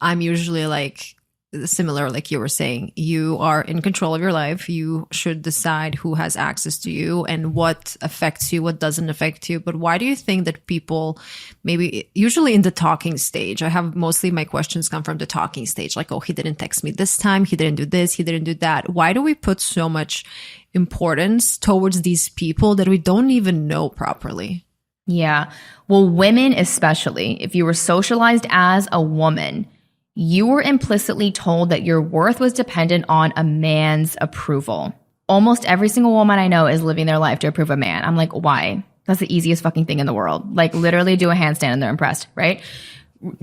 I'm usually like similar, like you were saying, you are in control of your life. You should decide who has access to you and what affects you, what doesn't affect you. But why do you think that people maybe usually in the talking stage, I have mostly my questions come from the talking stage, like, oh, he didn't text me this time. He didn't do this. He didn't do that. Why do we put so much importance towards these people that we don't even know properly? Yeah. Well, women especially, if you were socialized as a woman, you were implicitly told that your worth was dependent on a man's approval. Almost every single woman I know is living their life to approve a man. I'm like, why? That's the easiest fucking thing in the world. Like literally do a handstand and they're impressed, right?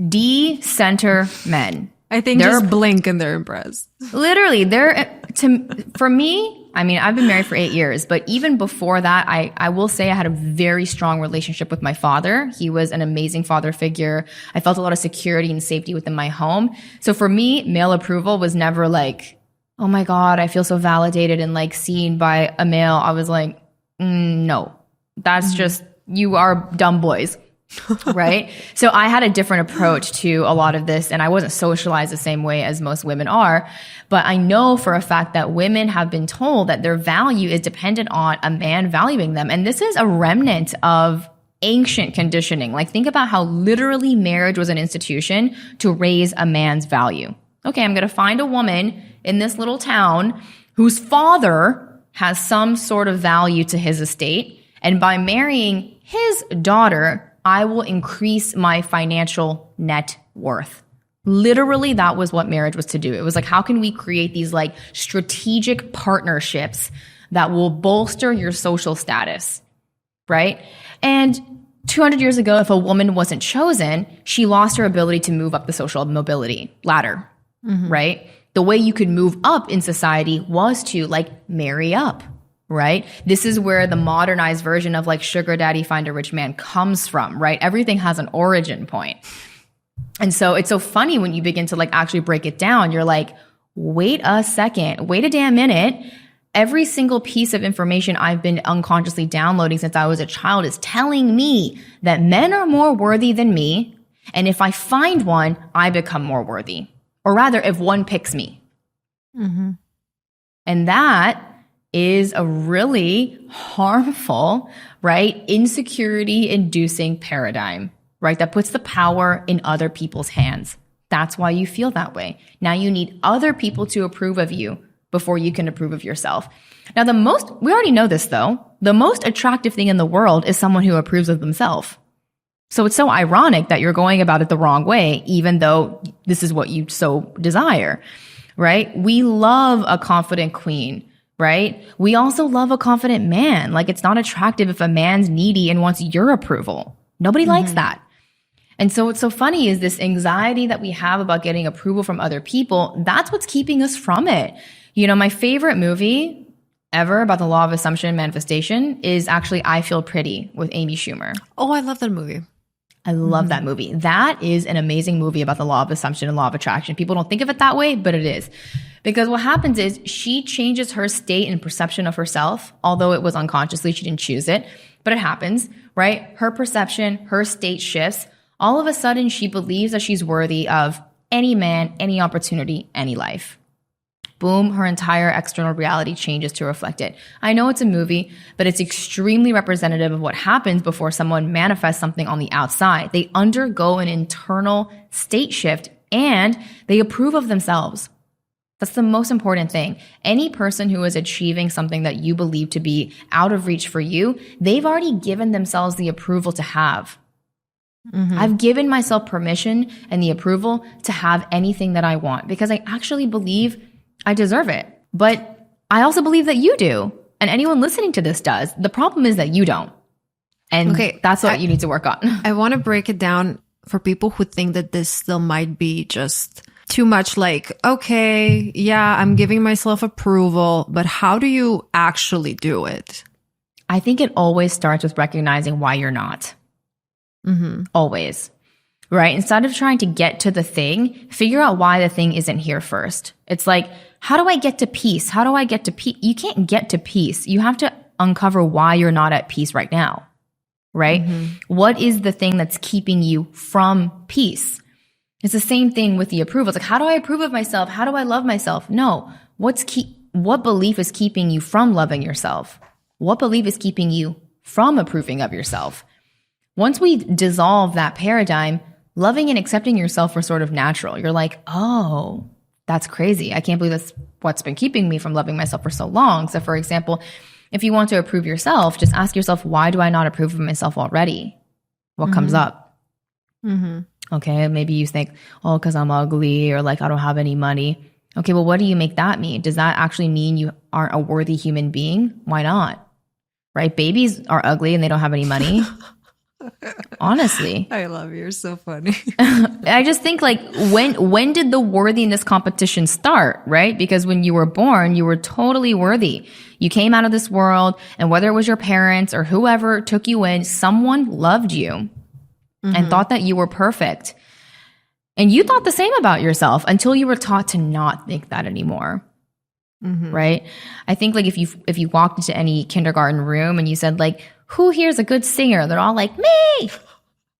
De-center men. I think just blink and they're impressed. Literally, for me, I mean, I've been married for 8 years, but even before that, I will say I had a very strong relationship with my father. He was an amazing father figure. I felt a lot of security and safety within my home. So for me, male approval was never like, oh my God, I feel so validated and like seen by a male. I was like, no, that's just, you are dumb boys. Right? So I had a different approach to a lot of this and I wasn't socialized the same way as most women are. But I know for a fact that women have been told that their value is dependent on a man valuing them. And this is a remnant of ancient conditioning. Like think about how literally marriage was an institution to raise a man's value. Okay, I'm going to find a woman in this little town whose father has some sort of value to his estate. And by marrying his daughter, I will increase my financial net worth. Literally, that was what marriage was to do. It was like, how can we create these like strategic partnerships that will bolster your social status, right? And 200 years ago, if a woman wasn't chosen, she lost her ability to move up the social mobility ladder, right? The way you could move up in society was to like marry up, right? This is where the modernized version of like sugar daddy, find a rich man comes from, right? Everything has an origin point. And so it's so funny when you begin to like actually break it down. You're like, wait a second, wait a damn minute. Every single piece of information I've been unconsciously downloading since I was a child is telling me that men are more worthy than me. And if I find one, I become more worthy. Or rather, if one picks me. And that is a really harmful, right, insecurity inducing paradigm, right? That puts the power in other people's hands. That's why you feel that way. Now you need other people to approve of you before you can approve of yourself. Now, we already know this though, the most attractive thing in the world is someone who approves of themselves. So it's so ironic that you're going about it the wrong way, even though this is what you so desire, right? We love a confident queen, right? We also love a confident man. Like, it's not attractive if a man's needy and wants your approval. Nobody likes that. And so what's so funny is this anxiety that we have about getting approval from other people. That's what's keeping us from it. You know, my favorite movie ever about the law of assumption and manifestation is actually I Feel Pretty with Amy Schumer. Oh, I love that movie. I love that movie. That is an amazing movie about the law of assumption and law of attraction. People don't think of it that way, but it is. Because what happens is she changes her state and perception of herself, although it was unconsciously, she didn't choose it, but it happens, right? Her perception, her state shifts. All of a sudden, she believes that she's worthy of any man, any opportunity, any life. Boom, her entire external reality changes to reflect it. I know it's a movie, but it's extremely representative of what happens before someone manifests something on the outside. They undergo an internal state shift and they approve of themselves. That's the most important thing. Any person who is achieving something that you believe to be out of reach for you, they've already given themselves the approval to have. I've given myself permission and the approval to have anything that I want because I actually believe I deserve it. But I also believe that you do. And anyone listening to this does. The problem is that you don't. And that's what you need to work on. I want to break it down for people who think that this still might be just too much like, okay, yeah, I'm giving myself approval, but how do you actually do it? I think it always starts with recognizing why you're not. Always. Right? Instead of trying to get to the thing, figure out why the thing isn't here first. It's like, how do I get to peace? How do I get to peace? You can't get to peace. You have to uncover why you're not at peace right now. Right? What is the thing that's keeping you from peace? It's the same thing with the approval. It's like, how do I approve of myself? How do I love myself? No. What belief is keeping you from loving yourself? What belief is keeping you from approving of yourself? Once we dissolve that paradigm, loving and accepting yourself are sort of natural. You're like, oh, that's crazy. I can't believe that's what's been keeping me from loving myself for so long. So for example, if you want to approve yourself, just ask yourself, why do I not approve of myself already? What comes up? Okay, maybe you think, oh, because I'm ugly or like I don't have any money. Okay, well, what do you make that mean? Does that actually mean you aren't a worthy human being? Why not? Right? Babies are ugly and they don't have any money. Honestly. I love you. You're so funny. I just think like when did the worthiness competition start, right? Because when you were born, you were totally worthy. You came out of this world and whether it was your parents or whoever took you in, someone loved you and thought that you were perfect. And you thought the same about yourself until you were taught to not think that anymore. Right? I think like if you walked into any kindergarten room and you said like, who here is a good singer? They're all like, me.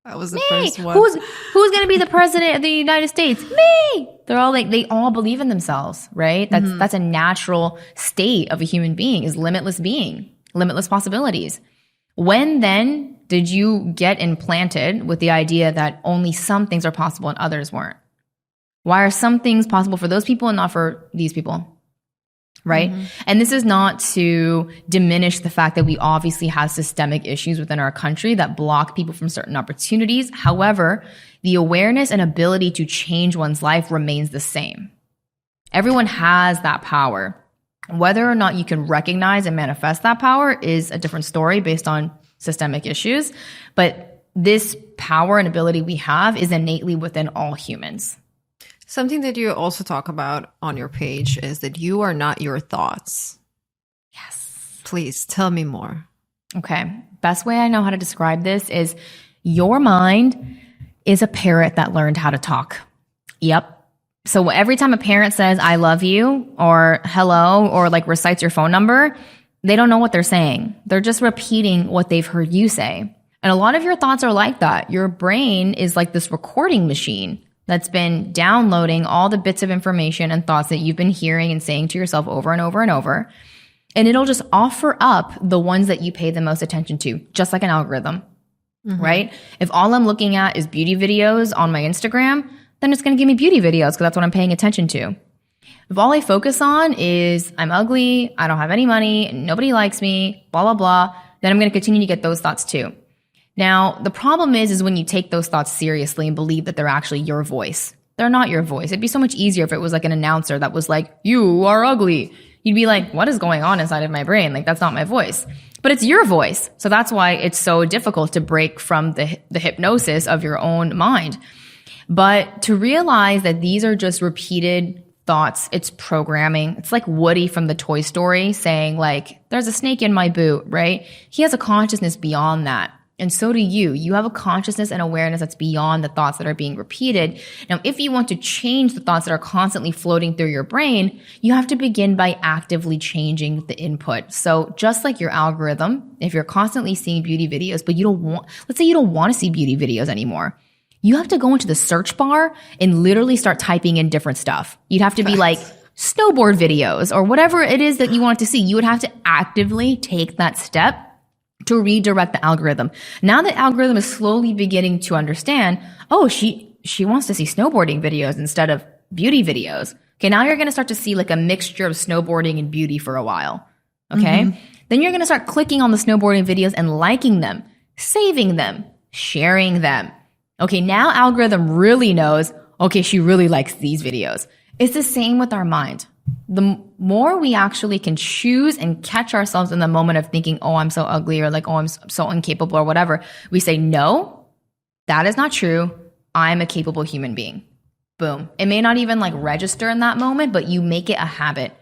That was the first one. Who's going to be the president of the United States? Me. They're all like, they all believe in themselves, right? That's a natural state of a human being is limitless being, limitless possibilities. When then did you get implanted with the idea that only some things are possible and others weren't? Why are some things possible for those people and not for these people? right? And this is not to diminish the fact that we obviously have systemic issues within our country that block people from certain opportunities. However, the awareness and ability to change one's life remains the same. Everyone has that power. Whether or not you can recognize and manifest that power is a different story based on systemic issues. But this power and ability we have is innately within all humans. Something that you also talk about on your page is that you are not your thoughts. Yes. Please tell me more. Okay. Best way I know how to describe this is your mind is a parrot that learned how to talk. Yep. So every time a parent says, I love you, or hello, or like recites your phone number, they don't know what they're saying. They're just repeating what they've heard you say. And a lot of your thoughts are like that. Your brain is like this recording machine that's been downloading all the bits of information and thoughts that you've been hearing and saying to yourself over and over and over. And it'll just offer up the ones that you pay the most attention to, just like an algorithm, right? If all I'm looking at is beauty videos on my Instagram, then it's going to give me beauty videos because that's what I'm paying attention to. If all I focus on is I'm ugly, I don't have any money, nobody likes me, blah, blah, blah, then I'm going to continue to get those thoughts too. Now, the problem is when you take those thoughts seriously and believe that they're actually your voice. They're not your voice. It'd be so much easier if it was like an announcer that was like, you are ugly. You'd be like, what is going on inside of my brain? Like, that's not my voice. But it's your voice. So that's why it's so difficult to break from the hypnosis of your own mind. But to realize that these are just repeated thoughts, it's programming. It's like Woody from the Toy Story saying like, there's a snake in my boot, right? He has a consciousness beyond that. And so do you. You have a consciousness and awareness that's beyond the thoughts that are being repeated. Now, if you want to change the thoughts that are constantly floating through your brain, you have to begin by actively changing the input. So just like your algorithm, if you're constantly seeing beauty videos, but let's say you don't want to see beauty videos anymore, you have to go into the search bar and literally start typing in different stuff. You'd have to be like snowboard videos or whatever it is that you want to see. You would have to actively take that step to redirect the algorithm. Now the algorithm is slowly beginning to understand, oh, she wants to see snowboarding videos instead of beauty videos. Okay, now you're going to start to see like a mixture of snowboarding and beauty for a while. Okay? Then you're going to start clicking on the snowboarding videos and liking them, saving them, sharing them. Okay, now algorithm really knows, okay, she really likes these videos. It's the same with our mind. The more we actually can choose and catch ourselves in the moment of thinking, oh, I'm so ugly, or like, oh, I'm so incapable, or whatever, we say, no, that is not true. I'm a capable human being. Boom. It may not even like register in that moment, but you make it a habit.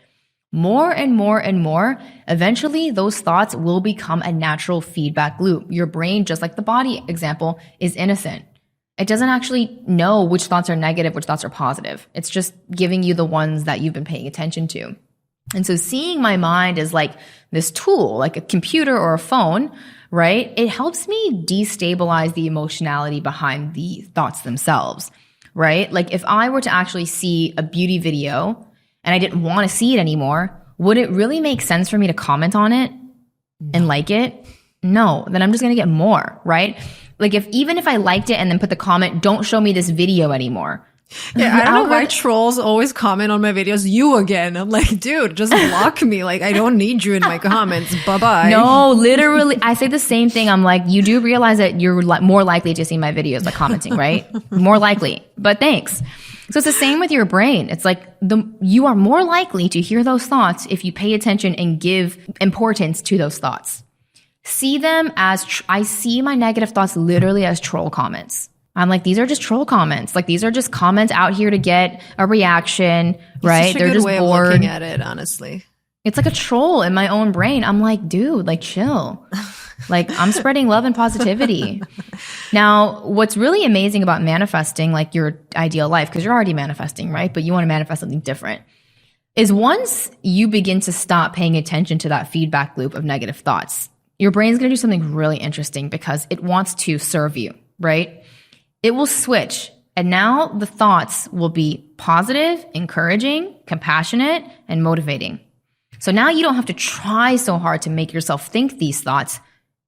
More and more and more, eventually those thoughts will become a natural feedback loop. Your brain, just like the body example, is innocent. It doesn't actually know which thoughts are negative, which thoughts are positive. It's just giving you the ones that you've been paying attention to. And so seeing my mind as like this tool, like a computer or a phone, right? It helps me destabilize the emotionality behind the thoughts themselves, right? Like if I were to actually see a beauty video and I didn't want to see it anymore, would it really make sense for me to comment on it and like it? No, then I'm just going to get more, right? Like even if I liked it and then put the comment, don't show me this video anymore. Yeah, I don't know why trolls always comment on my videos, you again. I'm like, dude, just block me. Like, I don't need you in my comments. Bye-bye. No, literally, I say the same thing. I'm like, you do realize that you're more likely to see my videos by commenting, right? More likely. But thanks. So it's the same with your brain. It's like you are more likely to hear those thoughts if you pay attention and give importance to those thoughts. See them as, I see my negative thoughts literally as troll comments. I'm like, these are just troll comments. Like, these are just comments out here to get a reaction, right? Such a They're good just way bored. Of looking at it, honestly. It's like a troll in my own brain. I'm like, dude, like chill. Like I'm spreading love and positivity. Now, what's really amazing about manifesting like your ideal life, because you're already manifesting, right? But you want to manifest something different, is once you begin to stop paying attention to that feedback loop of negative thoughts, your brain's going to do something really interesting because it wants to serve you, right? It will switch. And now the thoughts will be positive, encouraging, compassionate, and motivating. So now you don't have to try so hard to make yourself think these thoughts.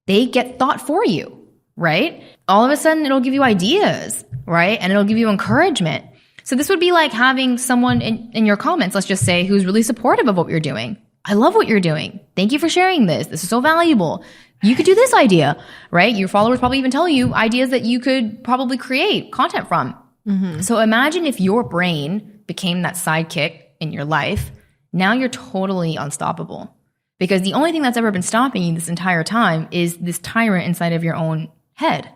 They get thought for you, right? All of a sudden, it'll give you ideas, right? And it'll give you encouragement. So this would be like having someone in your comments, let's just say, who's really supportive of what you're doing. I love what you're doing. Thank you for sharing this. This is so valuable. You could do this idea, right? Your followers probably even tell you ideas that you could probably create content from. So imagine if your brain became that sidekick in your life. Now you're totally unstoppable, because the only thing that's ever been stopping you this entire time is this tyrant inside of your own head.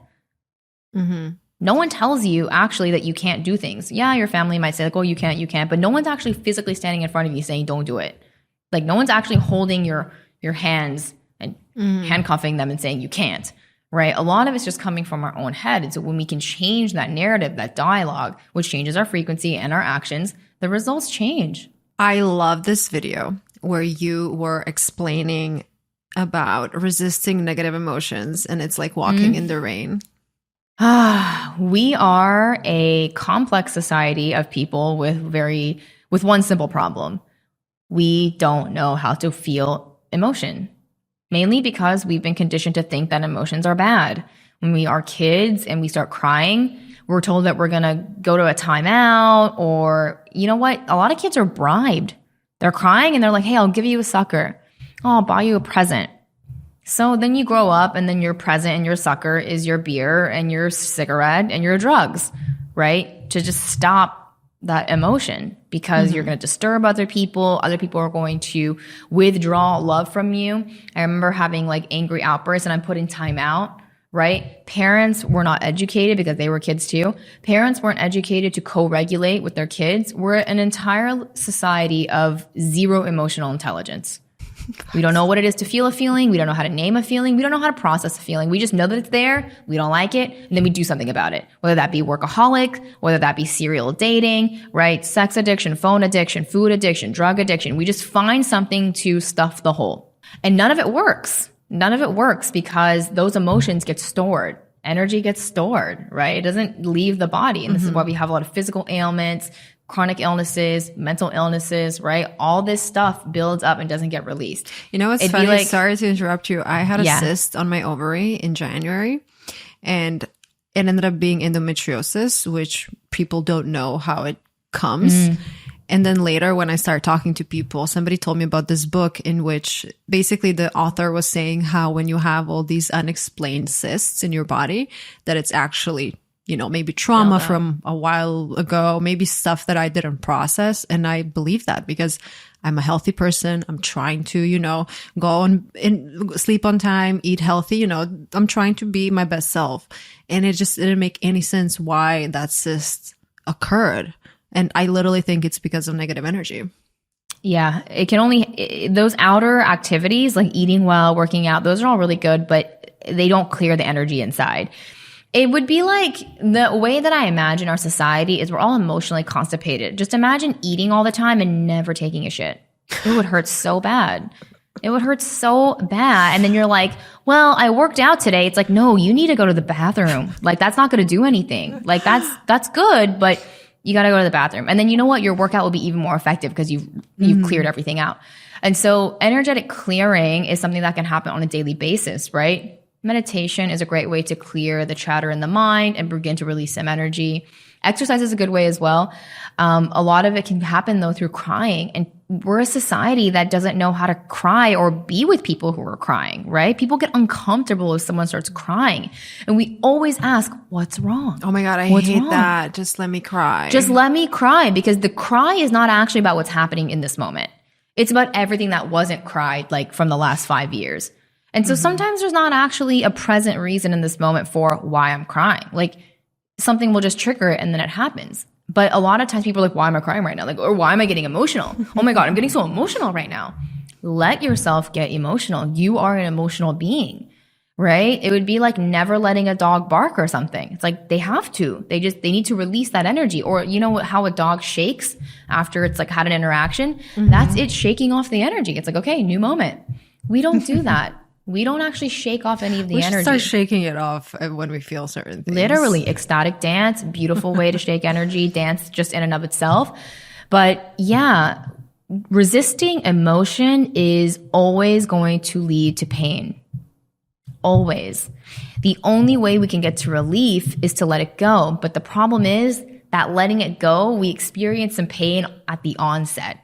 No one tells you actually that you can't do things. Yeah, your family might say like, oh, you can't, but no one's actually physically standing in front of you saying, don't do it. Like no one's actually holding your hands and handcuffing them and saying you can't, right? A lot of it's just coming from our own head. And so when we can change that narrative, that dialogue, which changes our frequency and our actions, the results change. I love this video where you were explaining about resisting negative emotions, and it's like walking in the rain. We are a complex society of people with one simple problem. We don't know how to feel emotion, mainly because we've been conditioned to think that emotions are bad. When we are kids and we start crying, we're told that we're going to go to a timeout, or you know what? A lot of kids are bribed. They're crying and they're like, hey, I'll give you a sucker. Oh, I'll buy you a present. So then you grow up and then your present and your sucker is your beer and your cigarette and your drugs, right? To just stop that emotion, because you're going to disturb other people. Other people are going to withdraw love from you. I remember having like angry outbursts and I'm put in timeout, right? Parents were not educated, because they were kids too. Parents weren't educated to co-regulate with their kids. We're an entire society of zero emotional intelligence. We don't know what it is to feel a feeling. We don't know how to name a feeling. We don't know how to process a feeling. We just know that it's there. We don't like it. And then we do something about it. Whether that be workaholic, whether that be serial dating, right? Sex addiction, phone addiction, food addiction, drug addiction. We just find something to stuff the hole. And none of it works. None of it works because those emotions get stored. Energy gets stored, right? It doesn't leave the body. And this is why we have a lot of physical ailments, chronic illnesses, mental illnesses, right? All this stuff builds up and doesn't get released. You know what's funny? Like, sorry to interrupt you. I had a cyst on my ovary in January, and it ended up being endometriosis, which people don't know how it comes. And then later when I started talking to people, somebody told me about this book in which basically the author was saying how when you have all these unexplained cysts in your body, that it's actually, you know, maybe trauma from a while ago, maybe stuff that I didn't process. And I believe that because I'm a healthy person. I'm trying to, you know, go and sleep on time, eat healthy. You know, I'm trying to be my best self. And it just didn't make any sense why that cyst occurred. And I literally think it's because of negative energy. Yeah, it can only, those outer activities like eating well, working out, those are all really good, but they don't clear the energy inside. It would be like the way that I imagine our society is we're all emotionally constipated. Just imagine eating all the time and never taking a shit. It would hurt so bad. It would hurt so bad. And then you're like, well, I worked out today. It's like, no, you need to go to the bathroom. Like that's not going to do anything. Like that's good, but you got to go to the bathroom. And then you know what? Your workout will be even more effective because you've cleared everything out. And so energetic clearing is something that can happen on a daily basis, right? Meditation is a great way to clear the chatter in the mind and begin to release some energy. Exercise is a good way as well. A lot of it can happen though through crying. And we're a society that doesn't know how to cry or be with people who are crying, right? People get uncomfortable if someone starts crying. And we always ask, what's wrong? Oh my God, I hate that. Just let me cry. Just let me cry, because the cry is not actually about what's happening in this moment. It's about everything that wasn't cried like from the last 5 years. And so sometimes there's not actually a present reason in this moment for why I'm crying. Like something will just trigger it and then it happens. But a lot of times people are like, why am I crying right now? Like, or why am I getting emotional? Oh my God, I'm getting so emotional right now. Let yourself get emotional. You are an emotional being, right? It would be like never letting a dog bark or something. It's like they have to. They need to release that energy. Or you know how a dog shakes after it's like had an interaction? That's it shaking off the energy. It's like, okay, new moment. We don't do that. We don't actually shake off any of the energy. We should start shaking it off when we feel certain things. Literally, ecstatic dance, beautiful way to shake energy, dance just in and of itself. But yeah, resisting emotion is always going to lead to pain. Always. The only way we can get to relief is to let it go. But the problem is that letting it go, we experience some pain at the onset,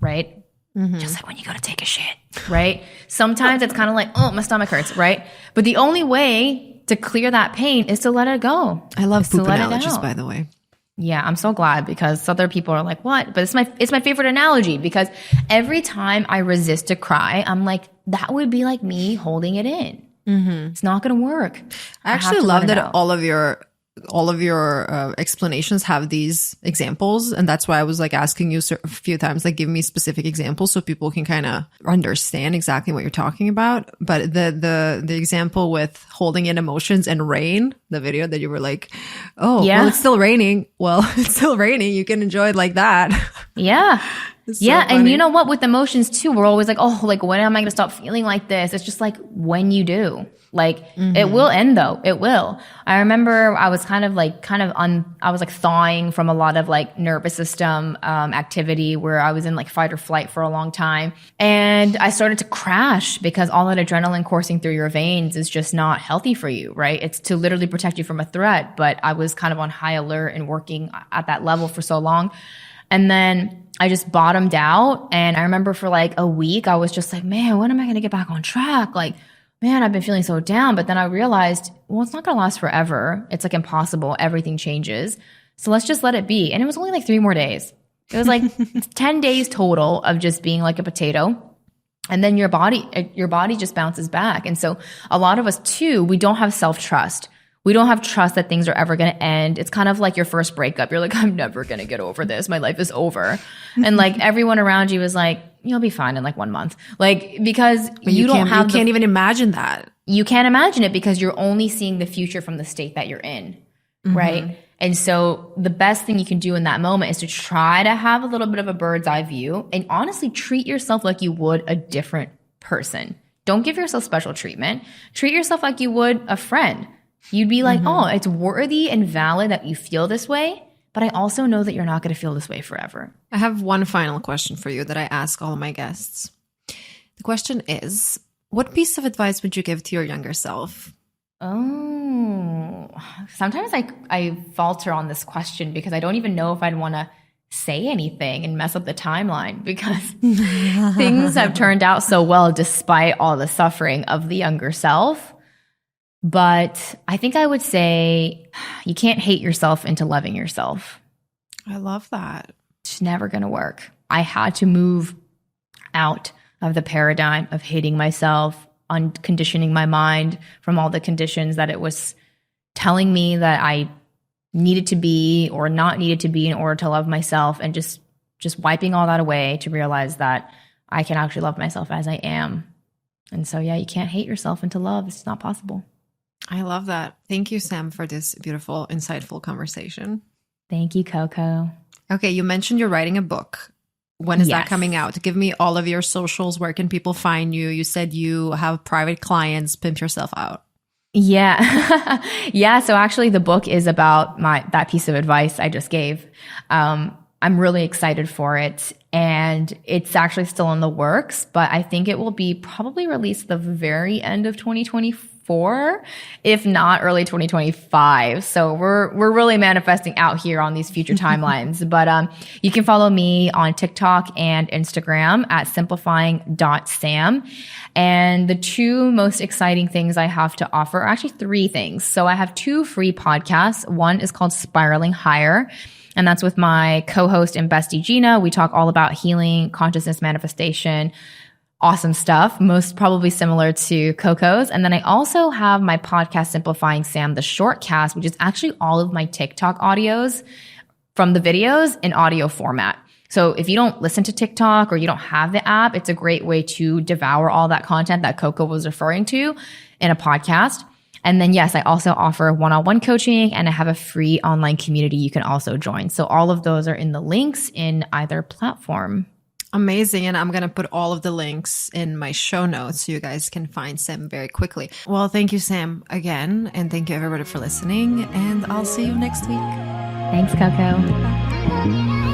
right? Just like when you go to take a shit, right? Sometimes it's kind of like, oh, my stomach hurts, right? But the only way to clear that pain is to let it go. I love poop analogies, by the way. Yeah, I'm so glad, because other people are like, what? But it's my favorite analogy, because every time I resist to cry, I'm like, that would be like me holding it in. It's not going to work. I actually love that all of your explanations have these examples, and that's why I was like asking you a few times, like give me specific examples so people can kind of understand exactly what you're talking about. But the example with holding in emotions and rain, the video that you were like, oh, well, it's still raining. Well, it's still raining. You can enjoy it like that. Yeah. So yeah. funny. And you know what? With emotions too, we're always like, oh, like when am I going to stop feeling like this? It's just like when you do. Like it will end though. It will. I remember I was I was like thawing from a lot of like nervous system activity where I was in like fight or flight for a long time. And I started to crash because all that adrenaline coursing through your veins is just not healthy for you, right? It's to literally protect you from a threat. But I was kind of on high alert and working at that level for so long. And then I just bottomed out. And I remember for like a week, I was just like, man, when am I going to get back on track? Like, man, I've been feeling so down. But then I realized, well, it's not going to last forever. It's like impossible. Everything changes. So let's just let it be. And it was only like 3 more days. It was like 10 days total of just being like a potato. And then your body just bounces back. And so a lot of us too, we don't have self-trust. We don't have trust that things are ever going to end. It's kind of like your first breakup. You're like, I'm never going to get over this. My life is over. And like everyone around you is like, you'll be fine in like 1 month. Like, because you can't even imagine that. You can't imagine it because you're only seeing the future from the state that you're in. Right. And so the best thing you can do in that moment is to try to have a little bit of a bird's eye view and honestly treat yourself like you would a different person. Don't give yourself special treatment. Treat yourself like you would a friend. You'd be like, oh, it's worthy and valid that you feel this way, but I also know that you're not going to feel this way forever. I have one final question for you that I ask all of my guests. The question is, what piece of advice would you give to your younger self? Oh, sometimes I falter on this question because I don't even know if I'd want to say anything and mess up the timeline because things have turned out so well despite all the suffering of the younger self. But I think I would say you can't hate yourself into loving yourself. I love that. It's never going to work. I had to move out of the paradigm of hating myself, unconditioning my mind from all the conditions that it was telling me that I needed to be or not needed to be in order to love myself, and just wiping all that away to realize that I can actually love myself as I am. And so, yeah, you can't hate yourself into love. It's not possible. I love that. Thank you, Sam, for this beautiful, insightful conversation. Thank you, Coco. Okay, you mentioned you're writing a book. When is that coming out? Give me all of your socials. Where can people find you? You said you have private clients. Pimp yourself out. Yeah. Yeah. So actually the book is about that piece of advice I just gave. I'm really excited for it, and it's actually still in the works, but I think it will be probably released the very end of 2024, if not early 2025. So we're really manifesting out here on these future timelines. But you can follow me on TikTok and Instagram at simplifying.sam. And the 2 most exciting things I have to offer are actually 3 things. So I have 2 free podcasts. One is called Spirling Higher, and that's with my co-host and bestie, Gina. We talk all about healing, consciousness, manifestation, awesome stuff, most probably similar to Coco's. And then I also have my podcast, Simplifying Sam, the shortcast, which is actually all of my TikTok audios from the videos in audio format. So if you don't listen to TikTok or you don't have the app, it's a great way to devour all that content that Coco was referring to in a podcast. And then, yes, I also offer one-on-one coaching, and I have a free online community you can also join. So all of those are in the links in either platform. Amazing. And I'm going to put all of the links in my show notes so you guys can find Sam very quickly. Well, thank you, Sam, again. And thank you, everybody, for listening. And I'll see you next week. Thanks, Coco. Bye.